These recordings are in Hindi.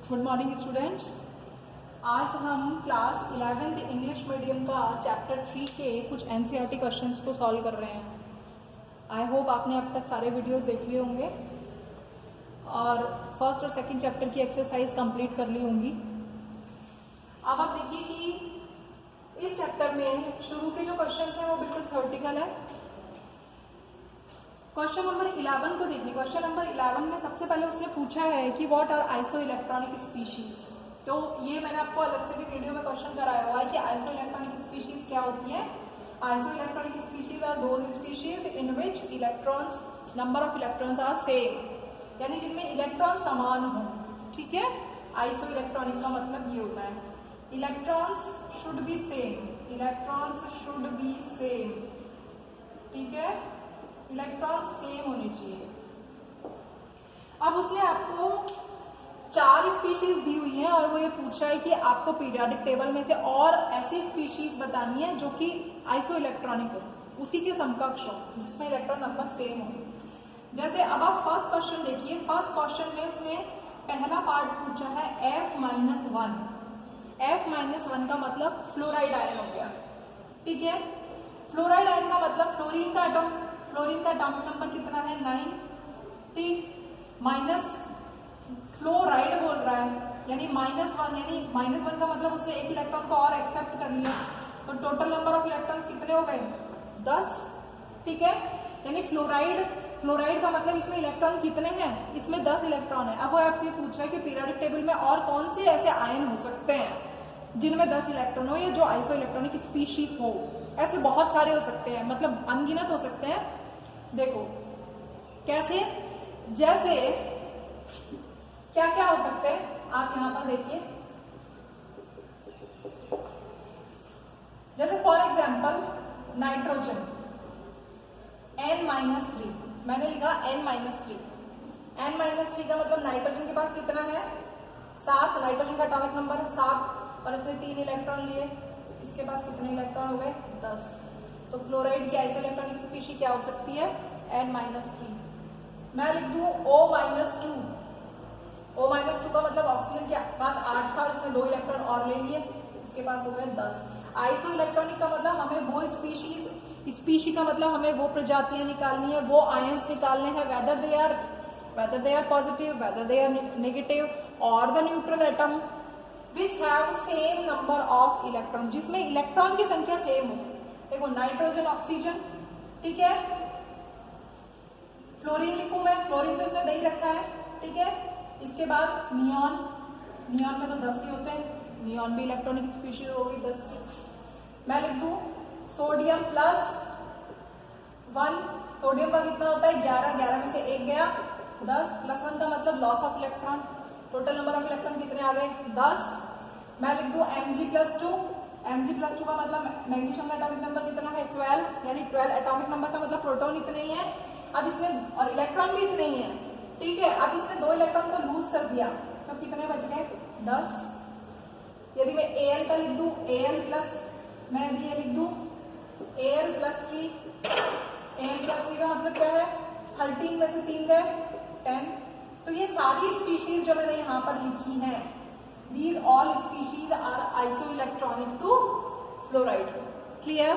Good morning students. आज हम क्लास 11th इंग्लिश मीडियम का चैप्टर 3 के कुछ एनसीईआरटी क्वेश्चंस को सॉल्व कर रहे हैं। आई होप आपने अब तक सारे वीडियोस देख लिए होंगे और फर्स्ट और सेकंड चैप्टर की एक्सरसाइज कंप्लीट कर ली होंगी। अब आप देखिए कि इस चैप्टर में शुरू के जो क्वेश्चंस हैं वो बिल्कुल थ्योरेटिकल है। क्वेश्चन नंबर 11 को देखिए। क्वेश्चन नंबर 11 में सबसे पहले उसने पूछा है कि what are isoelectronic species. तो ये मैंने आपको अलग से भी वीडियो में क्वेश्चन कराया हुआ है कि आइसो इलेक्ट्रॉनिक स्पीशीज क्या होती है। Isoelectronic species are those species in which electrons number of electrons are same, यानी जिनमें इलेक्ट्रॉन समान हो। ठीक है, आइसो इलेक्ट्रॉनिक का मतलब ये होता है electrons should be same, electrons should be same. ठीक है, इलेक्ट्रॉन सेम होने चाहिए। अब उसने आपको 4 स्पीशीज दी हुई हैं और वो ये पूछ रहा है कि आपको पीरियोडिक टेबल में से और ऐसी स्पीशीज बतानी है जो कि आइसो इलेक्ट्रॉनिक हो, उसी के समकक्ष हो, जिसमें इलेक्ट्रॉन नंबर सेम हो। जैसे अब आप फर्स्ट क्वेश्चन देखिए। फर्स्ट क्वेश्चन में उसने पहला पार्ट पूछा है F-1। F-1 का मतलब फ्लोराइड आयन हो गया। ठीक है, फ्लोराइड आयन का मतलब फ्लोरीन का एटम, फ्लोरीन का एटॉमिक नंबर कितना है 9। ठीक, माइनस फ्लोराइड बोल रहा है यानी -1, यानी -1 का मतलब उसने एक इलेक्ट्रॉन को और एक्सेप्ट कर लिया, तो टोटल नंबर ऑफ इलेक्ट्रॉन्स कितने हो गए 10। ठीक है, यानी फ्लोराइड का मतलब इसमें इलेक्ट्रॉन कितने हैं, इसमें 10 इलेक्ट्रॉन है। अब वो आपसे पूछ रहा है कि पीरियोडिक टेबल में और कौन से ऐसे आयन हो सकते हैं जिनमें 10 इलेक्ट्रॉन हो या जो आइसो इलेक्ट्रॉनिक स्पीशी हो। ऐसे बहुत सारे हो सकते हैं, मतलब अनगिनत हो सकते हैं। देखो कैसे, जैसे क्या क्या हो सकते हैं आप यहां पर देखिए। जैसे फॉर एग्जांपल नाइट्रोजन N-3, मैंने लिखा N-3। N-3 का मतलब नाइट्रोजन के पास कितना है 7, नाइट्रोजन का एटॉमिक नंबर है 7 और इसने 3 इलेक्ट्रॉन लिए, इसके पास कितने इलेक्ट्रॉन हो गए 10। तो फ्लोराइड की आइसो इलेक्ट्रॉनिक स्पीशी क्या हो सकती है N-3। मैं लिख दूं O-2। O-2 का मतलब ऑक्सीजन के पास 8 था और इसने 2 इलेक्ट्रॉन और ले लिए, इसके पास हो गए 10। आइसो इलेक्ट्रॉनिक का मतलब हमें वो स्पीशी का मतलब हमें वो प्रजातियां निकालनी है, वो आयंस निकालने हैं, whether they are positive, whether they are negative or the neutral atom which have same number of electrons, जिसमें इलेक्ट्रॉन की संख्या सेम हो। देखो नाइट्रोजन, ऑक्सीजन, ठीक है। फ्लोरीन लिखूं मैं, फ्लोरीन तो इसने दे ही रखा है। ठीक है, इसके बाद नियॉन, नियॉन में तो 10 ही होते हैं, नियॉन भी इलेक्ट्रॉनिक स्पीशीज हो गई 10 की। मैं लिख दूं सोडियम +1। सोडियम का कितना होता है 11, 11 में से 1 गया 10, +1 का मतलब loss of electron. Total number of electron कितने आ गए 10। मैं लिख दूं Mg+2। Mg+2 का मतलब मैग्नीशियम का एटॉमिक नंबर कितना है 12, यानी 12 एटॉमिक नंबर का मतलब प्रोटॉन इतने ही है। अब इसने और इलेक्ट्रॉन भी इतने ही है। ठीक है, अब इसने 2 इलेक्ट्रॉन को लूज कर दिया तो कितने बच गए 10। यदि मैं Al का लिख दूं Al+, मैं यदि ये लिख दूं Al+3। Al+3 का मतलब क्या है 13 में से 3 गए 10। तो ये सारी स्पीशीज जो मैंने यहाँ पर लिखी हैं, these all species are isoelectronic to fluoride। Clear.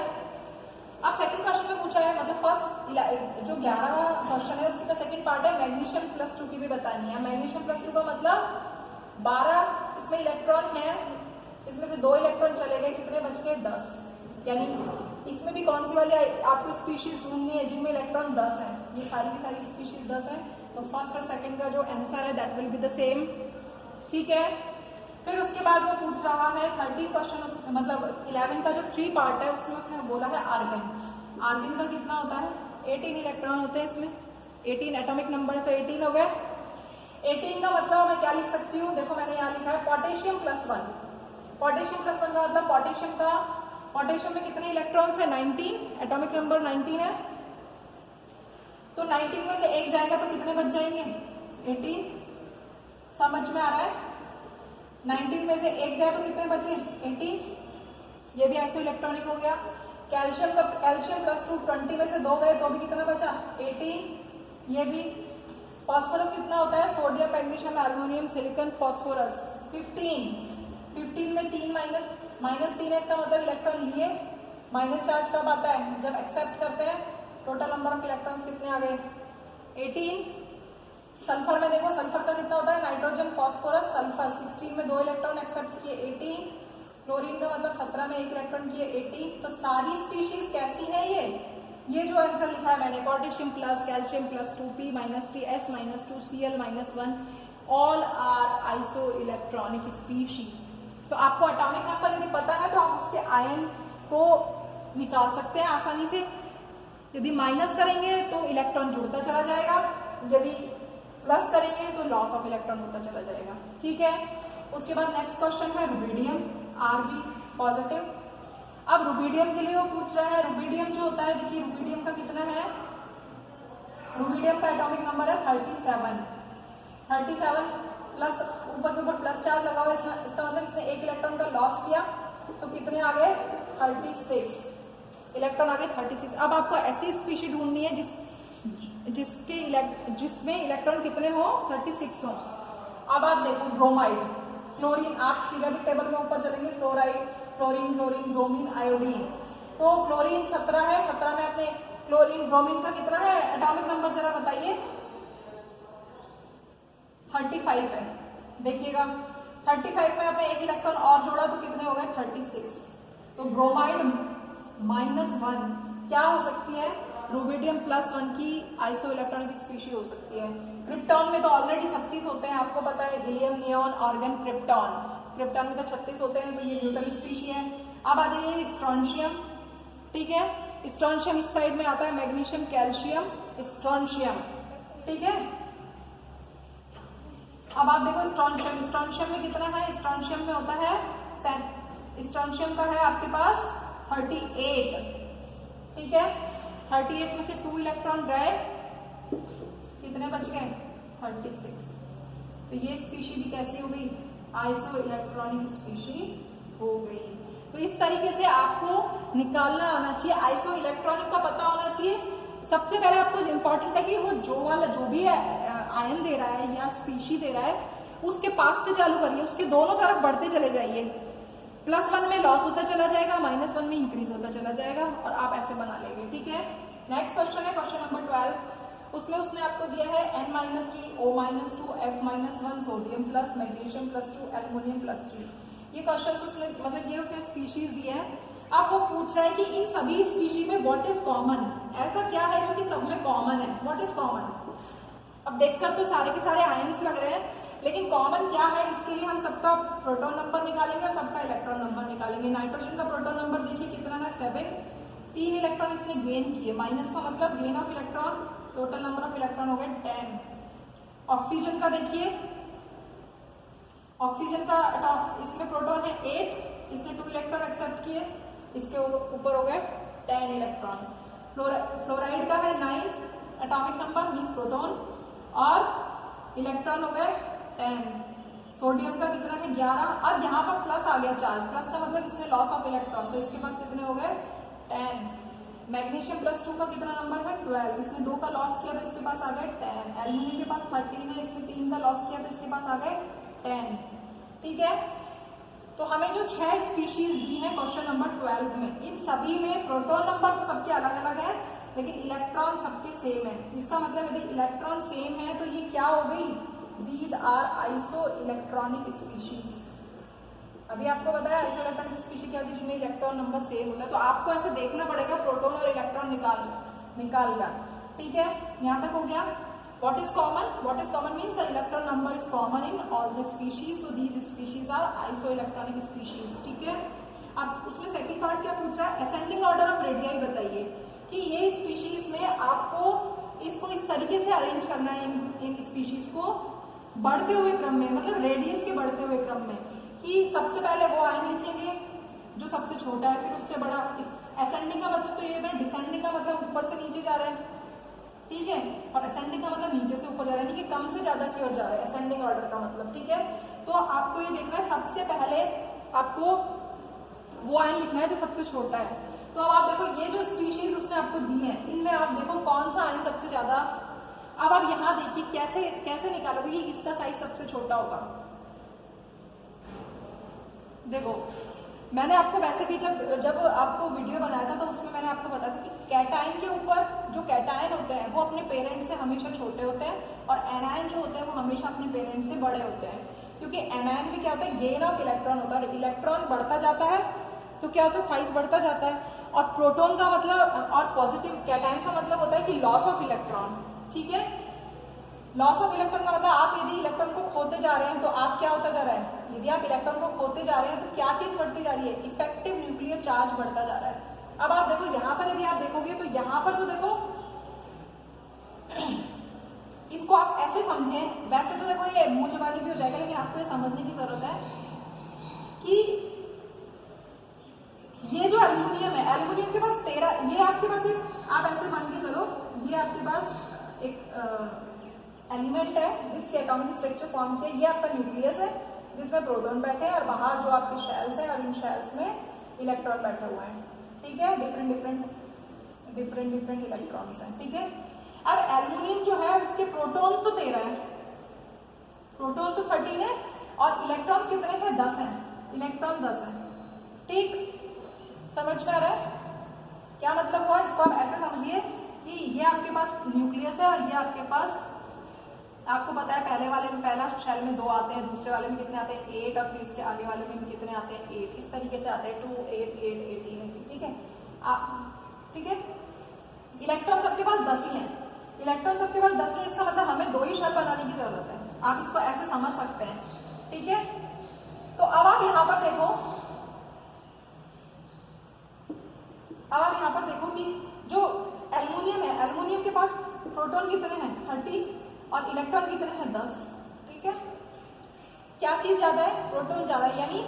अब सेकंड क्वेश्चन में पूछा है, मतलब फर्स्ट जो 11वां क्वेश्चन है उसी का सेकंड पार्ट है मैग्नीशियम+2 की भी बतानी है। मैग्नीशियम+2 का मतलब 12 इसमें इलेक्ट्रॉन है, इसमें से 2 इलेक्ट्रॉन चले गए, कितने बच गए 10। यानी इसमें भी कौन सी वाली आपको स्पीशीज ढूंढनी है जिनमें इलेक्ट्रॉन 10 है। ये सारी की सारी स्पीशीज 10 है, तो फर्स्ट और सेकंड का जो आंसर है that will be the same. ठीक है, फिर उसके बाद वो पूछ रहा है 13 क्वेश्चन, मतलब 11 का जो 3 पार्ट है उसमें उसने बोला है आर्गन। आर्गन का कितना होता है 18 इलेक्ट्रॉन होते हैं इसमें, 18 एटॉमिक नंबर, तो 18 हो गए। 18 का मतलब मैं क्या लिख सकती हूँ, देखो मैंने यहाँ लिखा है पोटेशियम+1। पोटेशियम+1 का मतलब पोटेशियम में कितने इलेक्ट्रॉन्स है 19, एटॉमिक नंबर 19 है। तो 19 में से 1 जाएगा तो कितने बच जाएंगे 18। समझ में आ रहा है, 19 में से 1 गया तो कितने बचे 18। ये भी आइसो इलेक्ट्रॉनिक हो गया। कैल्शियम+2 20 में से 2 गए तो भी कितना बचा 18। ये भी फास्फोरस कितना होता है, sodium magnesium aluminium silicon phosphorus 15 में 3 -3 है, इसका मतलब इलेक्ट्रॉन लिए। माइनस चार्ज कब आता है, जब एक्सेप्ट करते हैं। टोटल नंबर ऑफ इलेक्ट्रॉन्स कितने आ गए 18। सल्फर में देखो, सल्फर का कितना होता है, नाइट्रोजन फास्फोरस सल्फर 16 में 2 इलेक्ट्रॉन एक्सेप्ट किए 18। क्लोरीन का मतलब 17 में 1 इलेक्ट्रॉन किए 18। तो सारी स्पीशीज कैसी है ये जो आंसर लिखा है मैंने, potassium plus calcium plus 2p -3 s -2 Cl -1 all are isoelectronic species. तो आपको एटॉमिक नंबर यदि पता है तो आप उसके आयन को निकाल सकते हैं आसानी से। यदि माइनस करेंगे तो इलेक्ट्रॉन जुड़ता चला जाएगा, यदि प्लस करेंगे तो लॉस ऑफ इलेक्ट्रॉन होता चला जाएगा। ठीक है, उसके बाद नेक्स्ट क्वेश्चन है रुबिडियम, Rb पॉजिटिव। अब रुबिडियम के लिए वो पूछ रहा है, रुबिडियम जो होता है, देखिए रुबिडियम का कितना है, रुबिडियम का एटॉमिक नंबर है 37 प्लस ऊपर के ऊपर प्लस चार्ज लगा हुआ है, इसका मतलब इसने 1 इलेक्ट्रॉन का लॉस किया, तो कितने आ गए 36 इलेक्ट्रॉन आ गए 36। अब आपको ऐसी स्पीशी ढूंढनी है जिसमें इलेक्ट्रॉन कितने हो 36 हो। अब आप देखो ब्रोमाइड, क्लोरीन, आप पीरियोडिक टेबल में ऊपर चलेंगे, फ्लोराइड, क्लोरीन, ब्रोमीन, आयोडीन। तो क्लोरीन 17 है, 17 में अपने क्लोरीन, ब्रोमीन का कितना है एटॉमिक नंबर जरा बताइए, 35 है। देखिएगा 35 में आपने 1 इलेक्ट्रॉन और जोड़ा तो कितने हो गए 36। तो ब्रोमाइड -1 क्या हो सकती है, रुबिडियम +1 की आइसो इलेक्ट्रॉनिक स्पीशी हो सकती है। क्रिप्टॉन में तो ऑलरेडी 36 होते हैं, आपको पता है, हीलियम, नियॉन, आर्गन, क्रिप्टॉन में तो 36 होते हैं, तो ये न्यूट्रल स्पीशी है। अब आ जाइए स्ट्रोंशियम। ठीक है, स्ट्रोंशियम इस साइड में आता है, मैग्नीशियम, कैल्शियम, स्ट्रोंशियम। ठीक है, अब आप देखो स्ट्रोंशियम में कितना है, स्ट्रोंशियम में होता है, स्ट्रोंशियम का है आपके पास 38। ठीक है, 38 में से 2 इलेक्ट्रॉन गए, कितने बच गए 36। तो ये स्पीशी भी कैसी हो गई, आइसो इलेक्ट्रॉनिक स्पीशी हो गई। तो इस तरीके से आपको निकालना आना चाहिए, आइसो इलेक्ट्रॉनिक का पता होना चाहिए। सबसे पहले आपको इम्पोर्टेंट है कि वो जो भी आयन दे रहा है या स्पीशी दे रहा है, उसके पास से चालू करिए, उसके दोनों तरफ बढ़ते चले जाइए। +1 में लॉस होता चला जाएगा, -1 में इंक्रीज होता चला जाएगा, और आप ऐसे बना लेंगे। ठीक है, नेक्स्ट क्वेश्चन है क्वेश्चन नंबर 12। उसमें उसने आपको दिया है N-3, O-2, F-1 sodium plus magnesium +2 aluminium +3। ये क्वेश्चन उसने मतलब ये उसने स्पीशीज दिए हैं। अब वो पूछ रहा है कि इन सभी स्पीशी में व्हाट इज कॉमन, ऐसा क्या है जो कि सब में कॉमन है, व्हाट इज कॉमन। अब देखकर तो सारे के सारे आयन्स लग रहे हैं, लेकिन कॉमन क्या है, इसके लिए हम सबका प्रोटॉन नंबर निकालेंगे और सबका इलेक्ट्रॉन नंबर निकालेंगे। नाइट्रोजन का प्रोटॉन नंबर देखिए कितना है 7, 3 इलेक्ट्रॉन इसने गेन किए, माइनस का मतलब gain of electron, total number of electron हो गए 10। ऑक्सीजन का देखिए, ऑक्सीजन का इसमें प्रोटॉन है 8, इसने 2 इलेक्ट्रॉन एक्सेप्ट किए, इसके ऊपर हो गए 10 इलेक्ट्रॉन। फ्लोराइड का है 9 एटॉमिक नंबर मींस प्रोटॉन, और इलेक्ट्रॉन हो गए 10। सोडियम का कितना है 11। अब यहाँ पर प्लस आ गया चार्ज, प्लस का मतलब इसने लॉस ऑफ इलेक्ट्रॉन, तो इसके पास कितने हो गए 10। मैग्नीशियम +2 का कितना नंबर है 12, इसने 2 का लॉस किया तो इसके पास आ गए 10। एल्युमिनियम के पास 13 है, इसने 3 का लॉस किया तो इसके पास आ गए 10। ठीक है, तो हमें जो 6 स्पीशीज दी हैं क्वेश्चन नंबर 12 में, इन सभी में प्रोटॉन नंबर तो सबके अलग अलग है, लेकिन इलेक्ट्रॉन सबके सेम है। इसका मतलब यदि इलेक्ट्रॉन सेम है तो ये क्या हो गई, these are isoelectronic species. अभी आपको बताया आइसो इलेक्ट्रॉनिक स्पीशीज क्या होती है, जिनमें इलेक्ट्रॉन नंबर सेम होता है। तो आपको ऐसे देखना पड़ेगा प्रोटॉन और इलेक्ट्रॉन निकालकर। ठीक है, यहाँ तक हो गया। What is common? What is common means the electron number is common in all the species. So these species are isoelectronic species. ठीक है, अब उसमें सेकंड पार्ट क्या पूछ रहा है, असेंडिंग ऑर्डर ऑफ रेडियाई बताइए कि ये स्पीशीज में आपको इसको इस तरीके से अरेंज करना है, इन स्पीशीज को बढ़ते हुए क्रम में, मतलब रेडियस के बढ़ते हुए क्रम में, कि सबसे पहले वो आयन लिखेंगे जो सबसे छोटा है, फिर उससे बड़ा। असेंडिंग का मतलब तो ये होता है, डिसेंडिंग का मतलब ऊपर से नीचे जा रहा है, ठीक है, और असेंडिंग का मतलब नीचे से ऊपर जा रहा है, यानी कि कम से ज्यादा की ओर जा रहा है, असेंडिंग ऑर्डर का मतलब। ठीक है, तो आपको ये देखना है सबसे पहले आपको वो आयन लिखना है जो सबसे छोटा है। तो अब आप देखो ये जो स्पीशीज उसने आपको दी है, इनमें आप देखो कौन सा आयन सबसे ज्यादा अब आप यहाँ देखिए कैसे कैसे निकालोगे कि किसका साइज सबसे छोटा होगा। देखो मैंने आपको वैसे भी जब आपको वीडियो बनाया था तो उसमें मैंने आपको बताया था कि कैटायन के ऊपर जो कैटायन होते हैं वो अपने पेरेंट से हमेशा छोटे होते हैं और एनायन जो होते हैं वो हमेशा अपने पेरेंट से बड़े होते हैं, क्योंकि एनायन में क्या होता है, गेन ऑफ इलेक्ट्रॉन होता है और इलेक्ट्रॉन बढ़ता जाता है तो क्या होता है, साइज बढ़ता जाता है। और प्रोटॉन का मतलब और पॉजिटिव कैटायन का मतलब होता है कि लॉस ऑफ इलेक्ट्रॉन। ठीक है, लॉस ऑफ इलेक्ट्रॉन का मतलब आप यदि इलेक्ट्रॉन को खोते जा रहे हैं तो आप क्या होता जा रहा है, यदि आप इलेक्ट्रॉन को खोते जा रहे हैं तो क्या चीज बढ़ती जा रही है, इफेक्टिव न्यूक्लियर चार्ज बढ़ता जा रहा है। अब आप देखो यहाँ पर यदि आप देखोगे तो यहाँ पर तो देखो इसको आप ऐसे समझें, वैसे तो देखो ये मुंह जबानी भी हो जाएगा लेकिन आपको ये समझने की जरूरत है कि ये जो एल्युमिनियम है, एल्युमिनियम के पास 13, ये आपके पास एक, आप ऐसे मान के चलो ये आपके पास एक एलिमेंट है जिसके एटॉमिक स्ट्रक्चर फॉर्म किया, ये आपका न्यूक्लियस है जिसमें प्रोटॉन बैठे हैं और बाहर जो आपके शेल्स हैं और इन शेल्स में इलेक्ट्रॉन बैठे हुए हैं। ठीक है, डिफरेंट इलेक्ट्रॉन्स हैं। ठीक है, अब एल्युमिनियम जो है उसके प्रोटॉन तो 13 है, प्रोटॉन तो 13 है और इलेक्ट्रॉन्स कितने हैं, 10 हैं, इलेक्ट्रॉन 10 है। ठीक, समझ में आ रहा है क्या मतलब हुआ? इसको आप ऐसे समझिए कि ये आपके पास न्यूक्लियस है और ये आपके पास, आपको पता है पहले वाले में, पहला शेल में 2 आते हैं, दूसरे वाले में कितने आते हैं, 8, और फिर इसके आगे वाले में कितने आते हैं, 8। इस तरीके से आते हैं 2, 8, 8, 18। ठीक है, ठीक है, इलेक्ट्रॉन सबके पास 10 ही हैं, इलेक्ट्रॉन सबके पास 10 ही, इसका मतलब हमें 2 ही शेल बनाने की जरूरत है। आप इसको ऐसे समझ सकते हैं। ठीक है, तो अब आप यहाँ पर देखो, अब आप यहाँ पर देखो कि जो एल्युमिनियम है, एल्युमिनियम के पास प्रोटॉन कितने हैं, 30, और इलेक्ट्रॉन कितने हैं, 10। ठीक है, क्या चीज ज्यादा है, प्रोटॉन ज्यादा है, यानी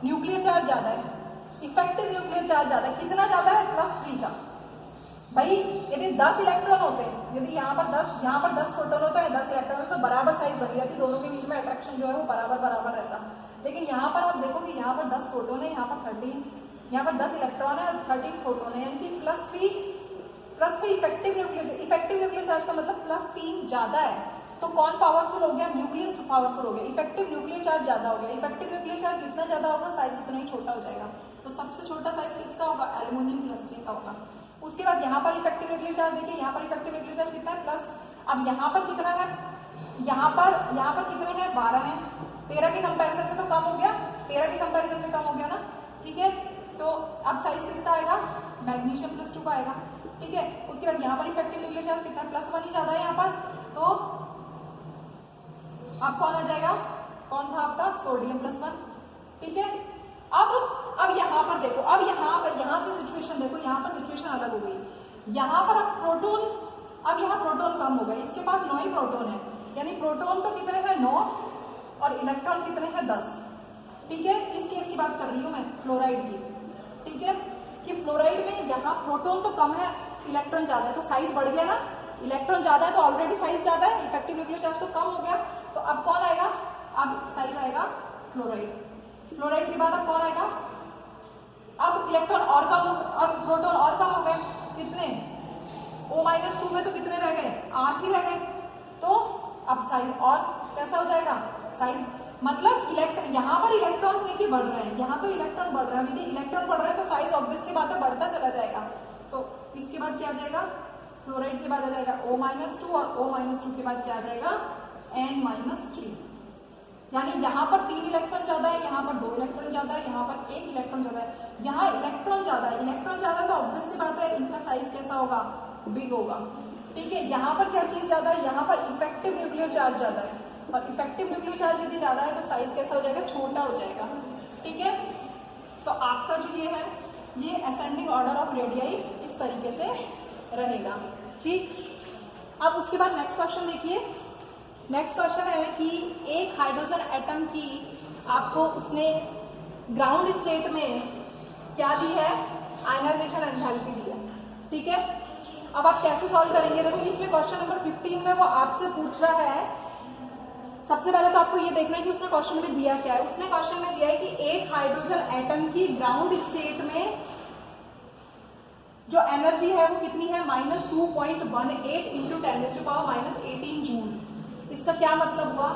न्यूक्लियर चार्ज ज्यादा है, इफेक्टिव न्यूक्लियर चार्ज ज्यादा है। कितना ज्यादा है, +3 का। भाई यदि 10 इलेक्ट्रॉन होते हैं, यदि यहाँ पर 10 प्रोटॉन होता है, 10 इलेक्ट्रॉन होता है, तो बराबर साइज बनी रहती, दोनों के बीच में अट्रैक्शन जो है वो बराबर रहता। लेकिन यहाँ पर आप देखो कि यहाँ पर 10 प्रोटॉन है, यहाँ पर 13, यहाँ पर 10 इलेक्ट्रॉन है और 13 प्रोटॉन है, यानी कि +3 इफेक्टिव न्यूक्लियर चार्ज का मतलब +3 ज्यादा है। तो कौन पावरफुल हो गया, न्यूक्लियस पावरफुल हो गया, इफेक्टिव न्यूक्लियर चार्ज ज्यादा हो गया। इफेक्टिव न्यूक्लियर चार्ज जितना ज्यादा होगा साइज उतना ही छोटा हो जाएगा। तो सबसे छोटा साइज किसका होगा, एल्युमिनियम +3 का होगा। उसके बाद यहाँ पर इफेक्टिव न्यूक्लियर चार्ज देखिए, यहाँ पर इफेक्टिव न्यूक्लियर चार्ज कितना है, प्लस। अब यहाँ पर कितना है, यहाँ पर कितने हैं, 12 हैं। 13 के कंपैरिजन में तो कम हो गया, 13 के कंपैरिजन में कम हो गया ना। ठीक है, तो अब साइज किसका आएगा, मैग्नीशियम +2 का आएगा। ठीक है, उसके बाद यहाँ पर इफेक्टिव न्यूक्लियर चार्ज कितना है, +1 ही ज्यादा है यहाँ पर, तो अब कौन आ जाएगा, कौन था आपका, सोडियम +1। ठीक है, अब यहाँ पर देखो, अब यहाँ से सिचुएशन देखो, यहाँ पर सिचुएशन अलग हो गई। यहाँ पर अब प्रोटॉन, अब यहाँ प्रोटॉन कम हो गए, इसके पास 9 ही प्रोटॉन है, यानी प्रोटॉन तो कितने हैं, 9, और इलेक्ट्रॉन कितने हैं, 10। ठीक है, इस केस की बात कर रही हूँ मैं, फ्लोराइड की। ठीक है, कि फ्लोराइड में यहाँ प्रोटॉन तो कम है, इलेक्ट्रॉन ज्यादा है, तो साइज बढ़ गया ना। इलेक्ट्रॉन ज्यादा है तो ऑलरेडी साइज ज्यादा है, इफेक्टिव न्यूक्लियर चार्ज तो कम हो गया। तो अब कौन आएगा, अब साइज आएगा फ्लोराइड। फ्लोराइड के बाद अब कौन आएगा, अब इलेक्ट्रॉन और कम हो, अब प्रोटॉन और कम हो गए, कितने, O-2 में तो कितने रह गए, 8 ही रह गए। तो अब साइज और कैसा हो जाएगा, साइज मतलब यहाँ पर इलेक्ट्रॉन्स देखिए बढ़ रहे हैं, यहाँ तो इलेक्ट्रॉन बढ़ रहा है, यदि इलेक्ट्रॉन बढ़ रहा है तो साइज ऑब्वियस सी बात है बढ़ता चला जाएगा। तो इसके बाद क्या आ जाएगा, फ्लोराइड के बाद आ जाएगा O-2, और O-2 के बाद क्या आ जाएगा, N-3। यानी यहाँ पर 3 इलेक्ट्रॉन ज्यादा है, यहाँ पर 2 इलेक्ट्रॉन ज्यादा है, यहाँ पर 1 इलेक्ट्रॉन ज्यादा है। यहाँ इलेक्ट्रॉन ज्यादा है, इलेक्ट्रॉन ज्यादा है तो ऑब्वियस सी बात है इनका साइज कैसा होगा, बिग होगा। ठीक है, यहाँ पर क्या चीज ज्यादा है, यहाँ पर इफेक्टिव न्यूक्लियर चार्ज ज्यादा है, और इफेक्टिव न्यूक्लियर चार्ज यदि ज्यादा है तो साइज कैसा हो जाएगा, छोटा हो जाएगा। ठीक है, तो आपका जो ये है, ये असेंडिंग ऑर्डर ऑफ रेडियाई इस तरीके से रहेगा। ठीक, अब उसके बाद नेक्स्ट क्वेश्चन देखिए। नेक्स्ट क्वेश्चन है कि एक हाइड्रोजन एटम की आपको उसने ग्राउंड स्टेट में क्या दी है, आयनाइजेशन एंथैल्पी दी है। ठीक है, अब आप कैसे सॉल्व करेंगे, देखो इसमें क्वेश्चन नंबर 15 में वो आपसे पूछ रहा है, सबसे पहले तो आपको ये देखना है कि उसने क्वेश्चन में दिया क्या है। उसने क्वेश्चन में दिया है कि एक हाइड्रोजन एटम की ग्राउंड स्टेट में जो एनर्जी है वो कितनी है -2.18 इंटू 10⁻⁻18 जूल। इसका क्या मतलब हुआ,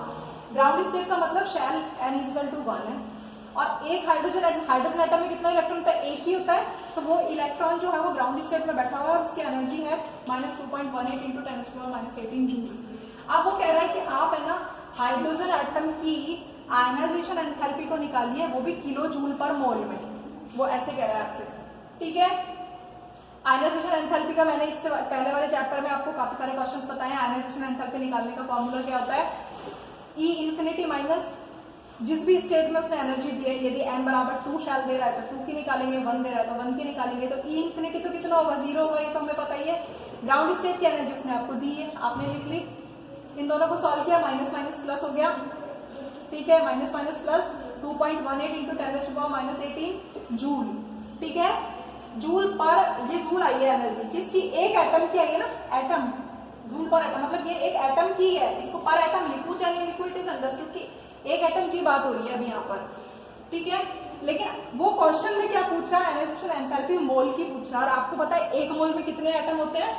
ग्राउंड स्टेट का मतलब शेल n = 1 है, और एक हाइड्रोजन एटम में कितना इलेक्ट्रॉन होता है, एक ही होता है, तो वो इलेक्ट्रॉन जो है वो ग्राउंड स्टेट में बैठा हुआ है और उसकी एनर्जी है -2.18 इंटू 10⁻⁻18 जूल। अब वो कह रहा है कि आप है ना हाइड्रोजन एटम की आयनाइजेशन एंथैल्पी को निकालिए, वो भी किलो जूल पर मोल में, वो ऐसे कह रहा है आपसे, ठीक है। आयनाइजेशन एंथैल्पी का मैंने इससे पहले वाले चैप्टर में आपको काफी सारे क्वेश्चंस बताए हैं। आयनाइजेशन एंथैल्पी निकालने का फॉर्मूला क्या होता है, E∞ माइनस जिस भी स्टेट में उसने एनर्जी दी है, यदि n = 2 शेल दे रहा है तो 2 की निकालेंगे, 1 दे रहा है तो 1 की निकालेंगे, तो E∞ तो कितना होगा, 0 होगा, ये तो हमें पता ही है। ग्राउंड स्टेट की एनर्जी उसने आपको दी है, आपने लिख ली, इन दोनों को सॉल्व किया, माइनस माइनस प्लस हो गया, ठीक है, minus minus plus 2.18 into 10⁻⁻18 joule, ठीक है। जूल पर, ये जूल आई है एनर्जी किसकी, एक एटम की आई है ना, एटम, जूल पर एटम मतलब ये एक एटम की है, इसको पर एटम लिखूं चाहे नहीं लिखूं, इट इज अंडरस्टूड कि एक एटम की बात हो रही है अभी यहाँ पर, ठीक है। लेकिन वो क्वेश्चन में क्या पूछ रहा है, आयनाइजेशन एंथैल्पी मोल की पूछ रहा है, और आपको पता है एक मोल में कितने एटम होते हैं,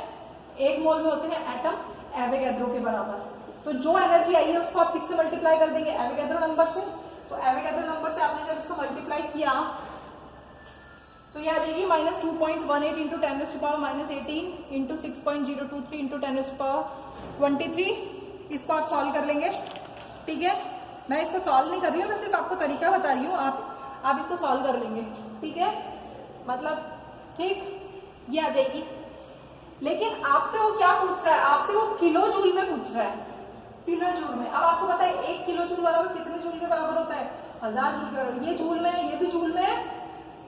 एक मोल में होते हैं एटम एवोगैड्रो के बराबर। तो जो एनर्जी आई है उसको आप किससे मल्टीप्लाई कर देंगे, एवोगैड्रो नंबर से। तो एवोगैड्रो नंबर से आपने जब इसको मल्टीप्लाई किया तो ये आ जाएगी -2.18 इंटू 10⁻⁻18 इंटू 6.023 इंटू 10⁻23। इसको आप सॉल्व कर लेंगे, ठीक है। मैं इसको सॉल्व नहीं कर रही हूँ, मैं सिर्फ आपको तरीका बता रही हूँ, आप इसको सॉल्व कर लेंगे, ठीक है, मतलब ठीक, ये आ जाएगी। लेकिन आपसे वो क्या पूछ रहा है, आपसे वो किलो जूल में पूछ रहा है, किलो जूल में। अब आपको पता है 1 किलो जूल बराबर कितने जूल के बराबर होता है, 1000 जूल के बराबर। ये जूल में है, ये भी जूल में है,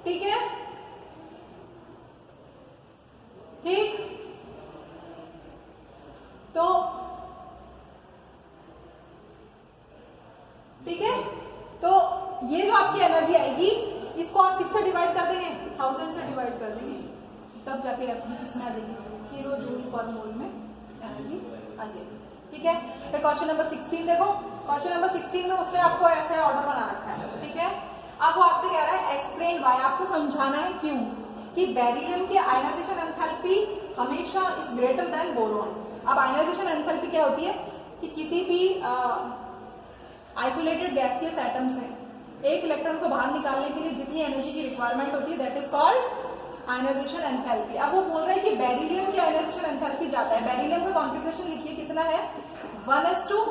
ठीक है, ठीक। तो ठीक है, तो ये जो आपकी एनर्जी आएगी इसको आप किससे डिवाइड कर देंगे, 1000 से डिवाइड कर देंगे, तब जाके इसमें आ जाएगी किलो जूल पर मोल में एनर्जी आ जाएगी, ठीक है। फिर क्वेश्चन नंबर 16 देखो, क्वेश्चन नंबर 16 में उसने आपको ऐसे ऑर्डर बना रखा है, ठीक है। अब वो आपसे कह रहा है एक्सप्लेन वाई, आपको समझाना है क्यों कि बेरिलियम की आयनाइजेशन एंथैल्पी हमेशा इज ग्रेटर देन बोरॉन। अब आयनाइजेशन एंथैल्पी क्या होती है कि किसी भी आइसोलेटेड गैसियस एटम से एक इलेक्ट्रॉन को बाहर निकालने के लिए जितनी एनर्जी की रिक्वायरमेंट होती है that is called ionisation enthalpy. अब वो बोल रहा है कि बेरिलियम की आयनाइजेशन एंथैल्पी जाता है, बेरिलियम का कॉन्फ़िगरेशन लिखिए कितना है, 1s2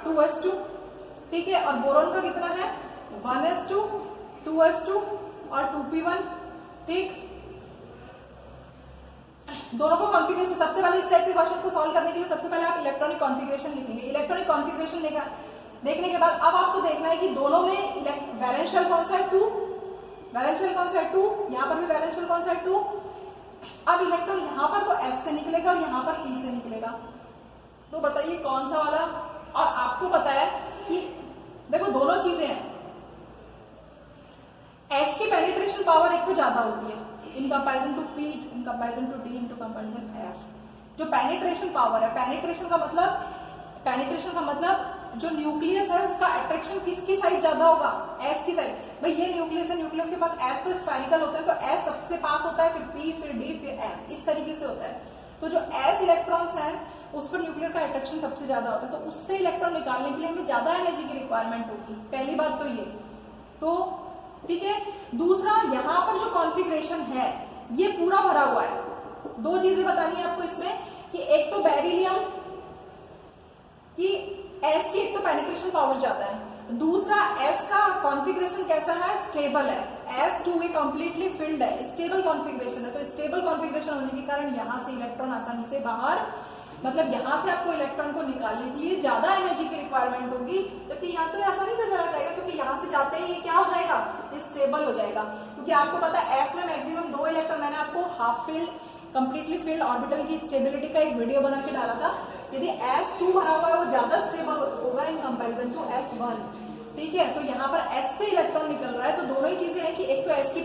2s2, ठीक है, और बोरॉन का कितना है 1s2 2s2 और 2p1, ठीक। दोनों को कॉन्फ़िगरेशन, सबसे पहले इस टाइप के क्वेश्चन को सॉल्व करने के लिए सबसे पहले आप इलेक्ट्रॉनिक कॉन्फ़िगरेशन लिखेंगे। इलेक्ट्रॉनिक कॉन्फ़िगरेशन देखने के बाद अब आपको देखना है कि दोनों में वैलेंशियल कौन सा है, 2, वैलेंशियल कौन सा है 2, यहाँ पर भी वैलेंशियल कौन सा है 2। अब इलेक्ट्रॉन यहाँ पर तो S से निकलेगा और यहाँ पर P से निकलेगा, तो बताइए कौन सा वाला। और आपको पता है कि देखो दोनों चीजें हैं, S की पेनिट्रेशन पावर एक तो ज्यादा होती है in comparison to P, in comparison to D, in comparison F। जो पेनिट्रेशन पावर है, पेनिट्रेशन का मतलब जो न्यूक्लियस है उसका अट्रैक्शन किसकी साइड ज्यादा होगा, S की साइड। भाई ये न्यूक्लियस है, न्यूक्लियस के पास S तो स्फेरिकल होता है, तो S सबसे पास होता है, फिर P, फिर D, फिर F, इस तरीके से होता है। तो जो S इलेक्ट्रॉन्स हैं उस पर न्यूक्लियर का अट्रैक्शन सबसे ज्यादा होता है, तो उससे इलेक्ट्रॉन निकालने के लिए हमें ज्यादा एनर्जी की रिक्वायरमेंट होगी, पहली बात तो ये, तो ठीक है। दूसरा, यहाँ पर जो कॉन्फ़िगरेशन है ये पूरा भरा हुआ है। दो चीजें बतानी है आपको इसमें कि एक तो बेरिलियम की S की एक तो पेनिट्रेशन पावर ज्यादा है, दूसरा S का कॉन्फ़िगरेशन कैसा है, स्टेबल है, S2 कंप्लीटली फिल्ड है, स्टेबल कॉन्फ़िगरेशन है। तो स्टेबल कॉन्फ़िगरेशन होने के कारण यहाँ से इलेक्ट्रॉन आसानी से बाहर, मतलब यहाँ से आपको इलेक्ट्रॉन को निकालने के लिए ज्यादा एनर्जी की रिक्वायरमेंट होगी, जबकि यहाँ तो आसानी से चला जाएगा क्योंकि यहाँ से जाते ही ये क्या हो जाएगा, ये स्टेबल हो जाएगा। क्योंकि आपको पता है S में मैक्सिमम 2 इलेक्ट्रॉन, मैंने आपको half field completely filled orbital की स्टेबिलिटी का एक वीडियो बना के डाला था। यदि S2 भरा हुआ है वो ज्यादा स्टेबल होगा इन कंपैरिजन टू S1, ठीक है। तो यहाँ पर S से इलेक्ट्रॉन निकल रहा है, तो दोनों ही चीजें हैं कि एक तो S की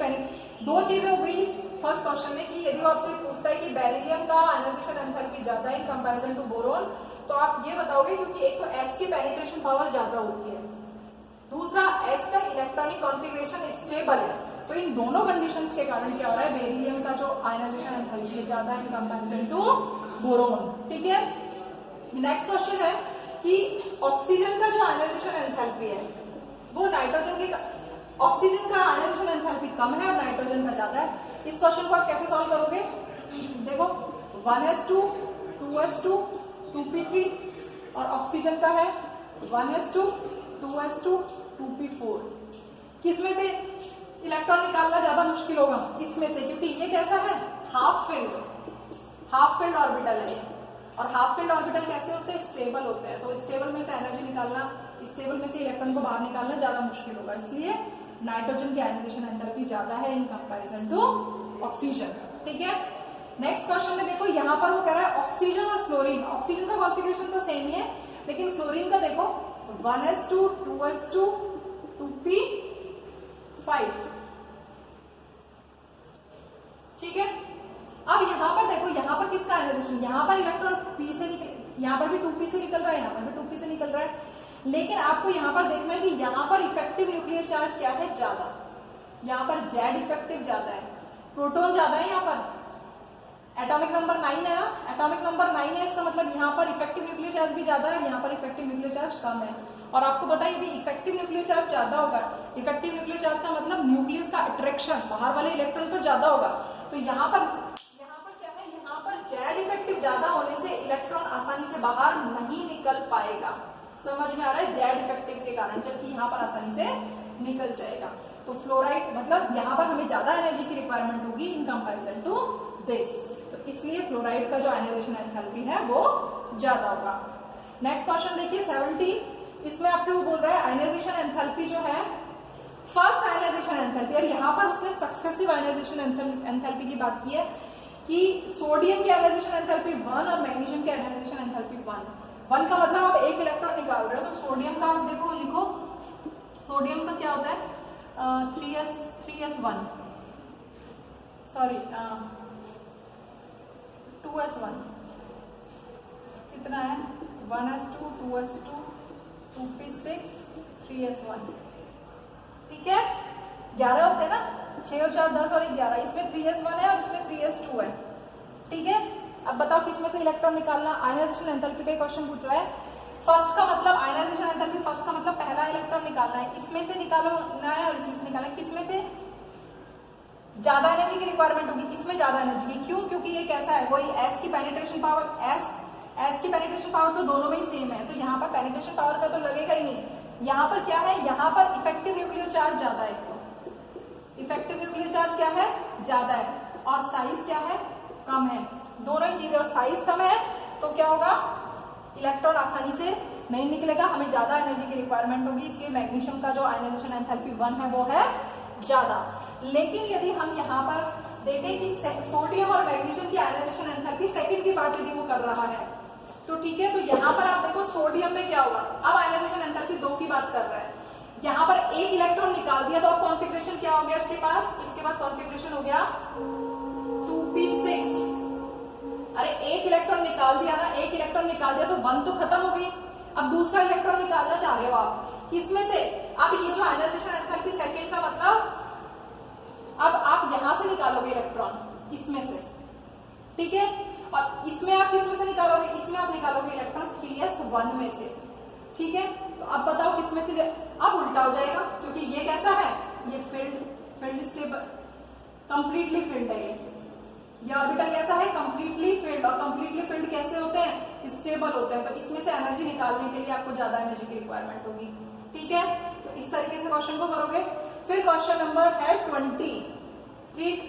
दो चीजें हो गई फर्स्ट क्वेश्चन में कि यदि वो आपसे पूछता है कि बेरिलियम का आयनाइजेशन एंथैल्पी ज्यादा है इन कंपैरिजन टू बोरॉन, तो आप ये बताओगे क्योंकि एक तो S की पेनिट्रेशन पावर ज्यादा होती है, दूसरा S का इलेक्ट्रॉनिक कॉन्फ़िगरेशन स्टेबल है, तो इन दोनों कंडीशंस के कारण क्या हो रहा है, बेरिलियम का जो आयनाइजेशन एंथैल्पी है ज्यादा इन कंपैरिजन टू बोरोन। ठीक है, नेक्स्ट क्वेश्चन है कि ऑक्सीजन का जो आयनाइजेशन एंथैल्पी है वो नाइट्रोजन के, ऑक्सीजन का आयनाइजेशन एंथैल्पी कम है और नाइट्रोजन का ज्यादा है। इस क्वेश्चन को आप कैसे सॉल्व करोगे, देखो 1s2 2s2 2p3 और ऑक्सीजन का है 1s2 2s2 2p4। किसमें से इलेक्ट्रॉन निकालना ज्यादा मुश्किल होगा, इसमें से, क्योंकि ये कैसा है, हाफ फिल्ड ऑर्बिटल है और हाफ फिल्ड ऑर्बिटल कैसे होते हैं, स्टेबल होते हैं। तो स्टेबल में से एनर्जी निकालना, स्टेबल में से इलेक्ट्रॉन को बाहर निकालना ज्यादा मुश्किल होगा, इसलिए नाइट्रोजन की आयनाइजेशन एंथैल्पी ज्यादा है इन कंपैरिजन टू ऑक्सीजन। ठीक है, नेक्स्ट क्वेश्चन में देखो यहाँ पर वो कह रहा है ऑक्सीजन और फ्लोरीन, ऑक्सीजन का कॉन्फ़िगरेशन तो सेम ही है लेकिन फ्लोरीन का देखो 1s2 2s2 2p5। ठीक है, अब यहाँ पर देखो, यहाँ पर किसका आयनाइजेशन, यहाँ पर इलेक्ट्रॉन p से निकल, यहाँ पर भी 2p से निकल रहा है, यहाँ पर भी 2p से निकल रहा है, लेकिन आपको यहाँ पर देखना है कि यहाँ पर इफेक्टिव न्यूक्लियर चार्ज क्या है, ज्यादा, यहाँ पर जेड इफेक्टिव ज्यादा है, प्रोटॉन ज्यादा है, यहाँ पर एटॉमिक नंबर 9 है ना, एटॉमिक नंबर 9 है, इसका मतलब यहाँ पर इफेक्टिव न्यूक्लियर चार्ज भी ज्यादा है, यहाँ पर इफेक्टिव न्यूक्लियर चार्ज कम है। और आपको पता है कि इफेक्टिव न्यूक्लियर चार्ज ज्यादा होगा, इफेक्टिव न्यूक्लियर चार्ज का मतलब न्यूक्लियस का अट्रैक्शन बाहर वाले इलेक्ट्रॉन पर ज्यादा होगा। तो यहाँ पर क्या है, यहाँ पर जेड इफेक्टिव ज्यादा होने से इलेक्ट्रॉन आसानी से बाहर नहीं निकल पाएगा, समझ में आ रहा है, जेड इफेक्टिव के कारण, जबकि यहाँ पर आसानी से निकल जाएगा। तो फ्लोराइड मतलब यहाँ पर हमें ज्यादा एनर्जी की रिक्वायरमेंट होगी इन कंपैरिजन टू दिस, तो इसलिए फ्लोराइड का जो आयनाइजेशन एंथैल्पी है वो ज्यादा होगा। नेक्स्ट क्वेश्चन देखिए 17, इसमें आपसे वो बोल रहा है आयनाइजेशन एंथैल्पी जो है, फर्स्ट आयनाइजेशन एंथैल्पी, और यहाँ पर उसने सक्सेसिव आयनाइजेशन एंथैल्पी की बात की है कि सोडियम की आयनाइजेशन एंथैल्पी 1 और मैग्नीशियम की आयनाइजेशन एंथैल्पी 1 का मतलब आप एक इलेक्ट्रॉन निकाल रहे हो, तो सोडियम का आप देखो, लिखो सोडियम का क्या होता है 3s1 सॉरी 2s1 कितना है 1s2 2s2 2p6 3s1। ठीक है, 11 होते हैं ना, 6 और 4 10 और 11, इसमें 3s1 है और इसमें 3s2 है। ठीक है, अब बताओ किसमें से इलेक्ट्रॉन निकालना, आयनाइजेशन एंथैल्पी का क्वेश्चन पूछ रहा है। फर्स्ट का मतलब आयनाइजेशन एंथैल्पी, फर्स्ट का मतलब पहला इलेक्ट्रॉन निकालना है, इसमें से निकालना है और इसमें से निकालना है, किसमें से ज्यादा एनर्जी की रिक्वायरमेंट होगी, इसमें ज्यादा एनर्जी की, क्यों, क्योंकि ये कैसा है, वही एस की पेनिट्रेशन पावर, एस की पेनिट्रेशन पावर तो दोनों में ही सेम है, तो यहाँ पर पेनिट्रेशन पावर का तो लगेगा ही नहीं। यहाँ पर क्या है, यहाँ पर इफेक्टिव न्यूक्लियर चार्ज ज्यादा है, तो इफेक्टिव न्यूक्लियर चार्ज क्या है, ज्यादा है, और साइज क्या है, कम है, दोनों ही चीजें, और साइज कम है तो क्या होगा, इलेक्ट्रॉन आसानी से नहीं निकलेगा, हमें ज्यादा एनर्जी की रिक्वायरमेंट होगी, इसलिए मैग्नीशियम का जो आयनाइजेशन एंथैल्पी 1 है वो है ज्यादा। लेकिन यदि हम यहाँ पर देखें कि सोडियम और मैग्नीशियम की आयनाइजेशन एंथैल्पी सेकंड की बात यदि वो कर रहा है तो ठीक है, तो यहाँ पर आप देखो सोडियम में क्या होगा, अब आयनाइजेशन एंथैल्पी 2 की बात कर रहा है, यहाँ पर एक इलेक्ट्रॉन निकाल दिया तो अब कॉन्फिगरेशन क्या हो गया इसके पास कॉन्फिगरेशन हो गया 2p6। अरे एक इलेक्ट्रॉन निकाल दिया ना, एक इलेक्ट्रॉन निकाल दिया तो 1 तो खत्म हो गई, अब दूसरा इलेक्ट्रॉन निकालना चाह रहे हो आप, किसमें से, अब ये जो आयनाइजेशन एंथैल्पी सेकंड का मतलब अब आप यहां से निकालोगे इलेक्ट्रॉन, इसमें से, ठीक है, और इसमें आप किसमें से निकालोगे, इसमें आप निकालोगे इलेक्ट्रॉन 3s1 में से। ठीक है, तो अब बताओ किसमें से, अब उल्टा हो जाएगा क्योंकि ये कैसा है, ये फील्ड स्टेबल, कंप्लीटली फील्ड है, ये ऑर्बिटल कैसा है, कंप्लीटली फील्ड, और कंप्लीटली फील्ड कैसे होते हैं, स्टेबल होते हैं, तो इसमें से एनर्जी निकालने के लिए आपको ज्यादा एनर्जी की रिक्वायरमेंट होगी। ठीक है, तो इस तरीके से क्वेश्चन को करोगे। फिर क्वेश्चन नंबर है 20। ठीक,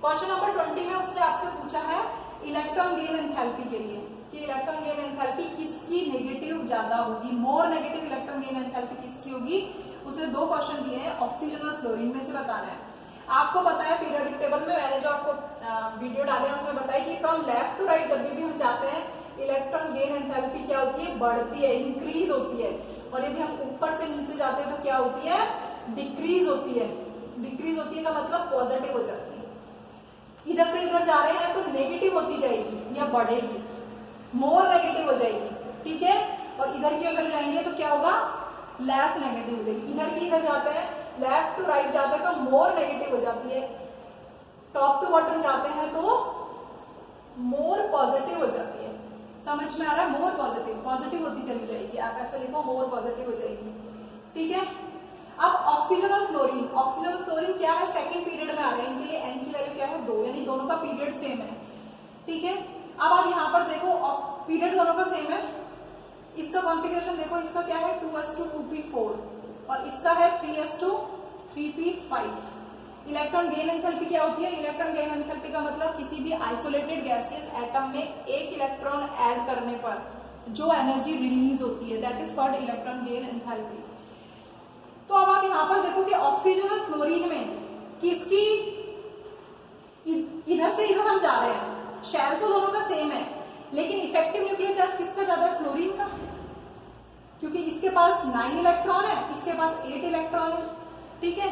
क्वेश्चन नंबर 20 में उसने आपसे पूछा है इलेक्ट्रॉन गेन एंथैल्पी के लिए कि इलेक्ट्रॉन गेन एंथैल्पी किसकी नेगेटिव ज्यादा होगी, more negative electron gain enthalpy किसकी होगी। उसने 2 क्वेश्चन दिए हैं, ऑक्सीजन और फ्लोरीन में से बताना है। आपको पता है पीरियोडिक टेबल में मैंने जो आपको वीडियो डाले हैं उसमें बताया कि फ्रॉम लेफ्ट टू राइट जब भी हम जाते हैं इलेक्ट्रॉन गेन एंथैल्पी क्या होती है, बढ़ती है, इंक्रीज होती है, और यदि हम ऊपर से नीचे जाते हैं तो क्या होती है, डिक्रीज होती है। डिक्रीज होती है का मतलब पॉजिटिव हो जाती है, इधर से इधर जा रहे हैं तो नेगेटिव होती जाएगी या बढ़ेगी, मोर नेगेटिव हो जाएगी। ठीक है, और इधर की अगर जाएंगे तो क्या होगा, लेस नेगेटिव हो जाएगी। इधर की इधर जाते हैं लेफ्ट टू राइट जाते हैं तो मोर नेगेटिव हो जाती है, टॉप टू बॉटम जाते हैं तो मोर पॉजिटिव हो जाती है। समझ में आ रहा है? मोर पॉजिटिव, पॉजिटिव होती चली जाएगी, आप ऐसे लिखो मोर पॉजिटिव हो जाएगी। ठीक है, अब ऑक्सीजन और फ्लोरीन, ऑक्सीजन और फ्लोरीन क्या है, सेकंड पीरियड में आ रहे हैं, इनके लिए एन की वैल्यू क्या है 2, यानी दोनों का पीरियड सेम है। ठीक है, अब आप यहाँ पर देखो पीरियड दोनों का सेम है, इसका कॉन्फ़िगरेशन देखो, इसका क्या है 2s2 2p4 और इसका है 3s2 3p5। Electron gain enthalpy क्या होती है, इलेक्ट्रॉन गेन एंथैल्पी का मतलब किसी भी आइसोलेटेड गैसियस एटम में एक इलेक्ट्रॉन ऐड करने पर जो एनर्जी रिलीज होती है, that is called electron gain enthalpy. तो अब आप यहां पर देखो कि ऑक्सीजन और फ्लोरीन में किसकी, इधर से इधर हम जा रहे हैं, शेल तो दोनों का सेम है, लेकिन इफेक्टिव न्यूक्लियर चार्ज किसका ज्यादा है, फ्लोरीन का, क्योंकि इसके पास 9 इलेक्ट्रॉन है, इसके पास 8 इलेक्ट्रॉन है। ठीक है,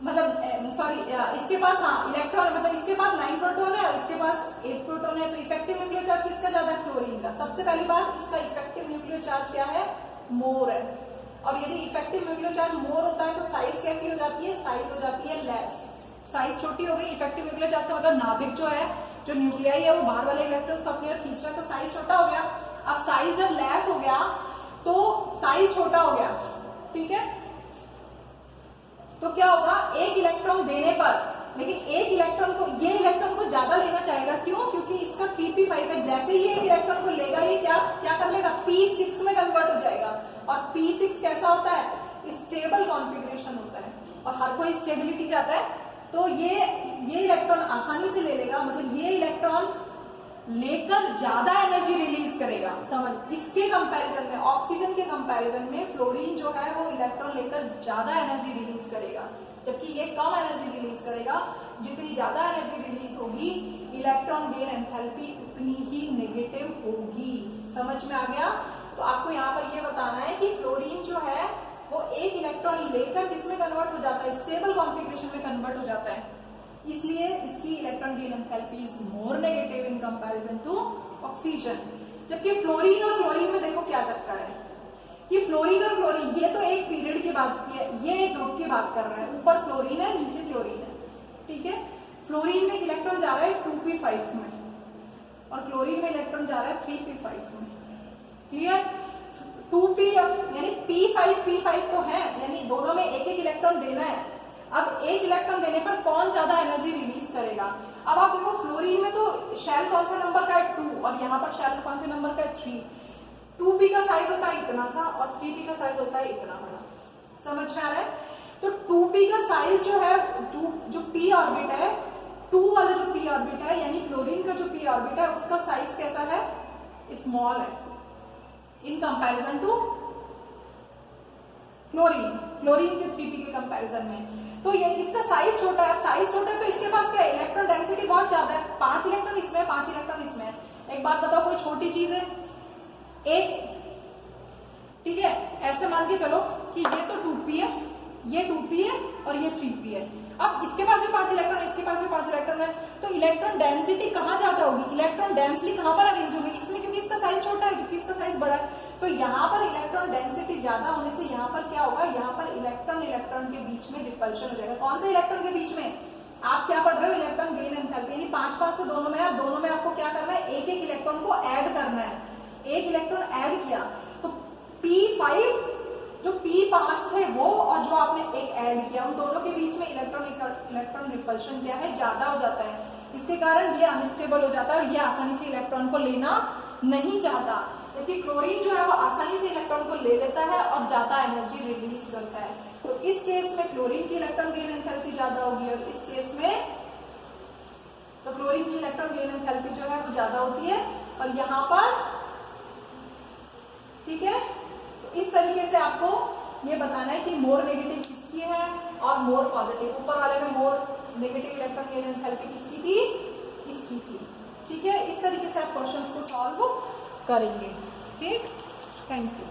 मतलब सॉरी इसके पास इलेक्ट्रॉन, मतलब इसके पास 9 प्रोटॉन है और इसके पास 8 प्रोटॉन है, तो इफेक्टिव न्यूक्लियर चार्ज किसका ज्यादा है, फ्लोरीन का। सबसे पहली बात, इसका इफेक्टिव न्यूक्लियर चार्ज क्या है, मोर है, और यदि इफेक्टिव न्यूक्लियर चार्ज मोर होता है तो साइज कैसी हो जाती है, साइज हो जाती है लेस, साइज छोटी हो गई। इफेक्टिव न्यूक्लियर चार्ज का मतलब नाभिक जो है, जो न्यूक्लियाई है वो बाहर वाले इलेक्ट्रॉन्स को अपनी ओर खींच रहा है, तो साइज छोटा हो गया। अब साइज जब लेस हो गया तो साइज छोटा हो गया। ठीक है, तो क्या होगा, एक इलेक्ट्रॉन देने पर, लेकिन एक इलेक्ट्रॉन को, ये इलेक्ट्रॉन को ज्यादा लेना चाहेगा, क्यों, क्योंकि इसका 3p5 है, जैसे ही एक इलेक्ट्रॉन को लेगा ये क्या कर लेगा, p6 में कन्वर्ट हो जाएगा। और p6 कैसा होता है, स्टेबल कॉन्फ़िगरेशन होता है, और हर कोई स्टेबिलिटी चाहता है, तो ये इलेक्ट्रॉन आसानी से ले लेगा, मतलब ये इलेक्ट्रॉन लेकर ज्यादा एनर्जी रिलीज करेगा। समझ, इसके कंपैरिजन में, ऑक्सीजन के कंपैरिजन में फ्लोरीन जो है वो इलेक्ट्रॉन लेकर ज्यादा एनर्जी रिलीज करेगा, जबकि ये कम एनर्जी रिलीज करेगा। जितनी ज्यादा एनर्जी रिलीज होगी, इलेक्ट्रॉन गेन एंथैल्पी उतनी ही नेगेटिव होगी। समझ में आ गया? तो आपको यहाँ पर ये बताना है कि फ्लोरीन जो है वो एक इलेक्ट्रॉन लेकर किसमें कन्वर्ट हो जाता है, स्टेबल कॉन्फ़िगरेशन में कन्वर्ट हो जाता है, इसलिए इसकी electron gain enthalpy is more negative in comparison to oxygen. जबकि फ्लोरीन और क्लोरीन में देखो क्या चक्कर है कि फ्लोरीन और क्लोरीन, ये तो एक पीरियड की बात की है, ये एक ग्रुप की बात कर रहा है, ऊपर फ्लोरीन है नीचे क्लोरीन है। ठीक है, फ्लोरीन में इलेक्ट्रॉन जा रहा है 2p5 में और क्लोरीन में इलेक्ट्रॉन जा रहा है 3p5 में। क्लियर? 2p यानी p5 तो है, यानी दोनों में एक एक इलेक्ट्रॉन देना है। अब एक इलेक्ट्रॉन देने पर कौन ज्यादा एनर्जी रिलीज करेगा। अब आप देखो फ्लोरीन में तो शेल कौन सा नंबर का है 2 और यहाँ पर शेल कौन से नंबर का है 3। 2p का साइज होता है इतना सा और 3p का साइज होता है इतना बड़ा। समझ में आ रहा है? तो 2p का साइज जो है, जो p ऑर्बिट है, 2 वाला जो p ऑर्बिट है यानी फ्लोरीन का जो p ऑर्बिट है उसका साइज कैसा है, स्मॉल है इन कंपैरिजन टू क्लोरीन के 3p के कंपैरिजन में। तो ये इसका साइज छोटा है। अब साइज छोटा है तो इसके पास क्या है, इलेक्ट्रॉन डेंसिटी बहुत ज्यादा है, 5 इलेक्ट्रॉन इसमें, 5 इलेक्ट्रॉन इसमें है। एक बात बताओ, कोई छोटी चीज है एक, ठीक है, ऐसे मान के चलो कि ये तो 2p है, ये 2p है और ये 3p है। अब इसके पास भी 5 इलेक्ट्रॉन, इसके पास भी 5 इलेक्ट्रॉन है, तो इलेक्ट्रॉन डेंसिटी कहाँ ज्यादा होगी, इलेक्ट्रॉन डेंसिटी कहाँ पर अरेंज होगी, इसमें, क्योंकि इसका साइज छोटा है, क्योंकि इसका साइज बड़ा है। तो यहाँ पर इलेक्ट्रॉन डेंसिटी ज्यादा होने से यहाँ पर क्या होगा, यहाँ पर इलेक्ट्रॉन के बीच में रिपल्शन हो जाएगा। कौन से इलेक्ट्रॉन के बीच में, आप क्या पढ़ रहे हो, इलेक्ट्रॉन गेन एंथैल्पी, यानी 5 तो दोनों में है, दोनों में आपको क्या करना है, एक एक इलेक्ट्रॉन को ऐड करना है। एक इलेक्ट्रॉन ऐड किया तो p5 जो p5 थे वो और जो आपने एक ऐड किया, उन दोनों के बीच में इलेक्ट्रॉन रिपल्शन क्या है, ज्यादा हो जाता है। इसके कारण ये अनस्टेबल हो जाता है और ये आसानी से इलेक्ट्रॉन को लेना नहीं चाहता, जबकि क्लोरीन जो है वो आसानी से इलेक्ट्रॉन को ले लेता है और ज्यादा एनर्जी रिलीज करता है। तो इस केस में क्लोरीन की इलेक्ट्रॉन गेन एंथैल्पी ज्यादा होगी और इस केस में तो क्लोरीन की इलेक्ट्रॉन गेन एंथैल्पी जो है वो ज्यादा होती है। और यहाँ पर ठीक है, तो इस तरीके से आपको ये बताना है कि मोर नेगेटिव किसकी है और मोर पॉजिटिव। ऊपर वाले में more negative electron gain enthalpy किसकी थी, इसकी थी। ठीक है, इस तरीके से आप क्वेश्चंस को सॉल्व करेंगे। ठीक, थैंक यू।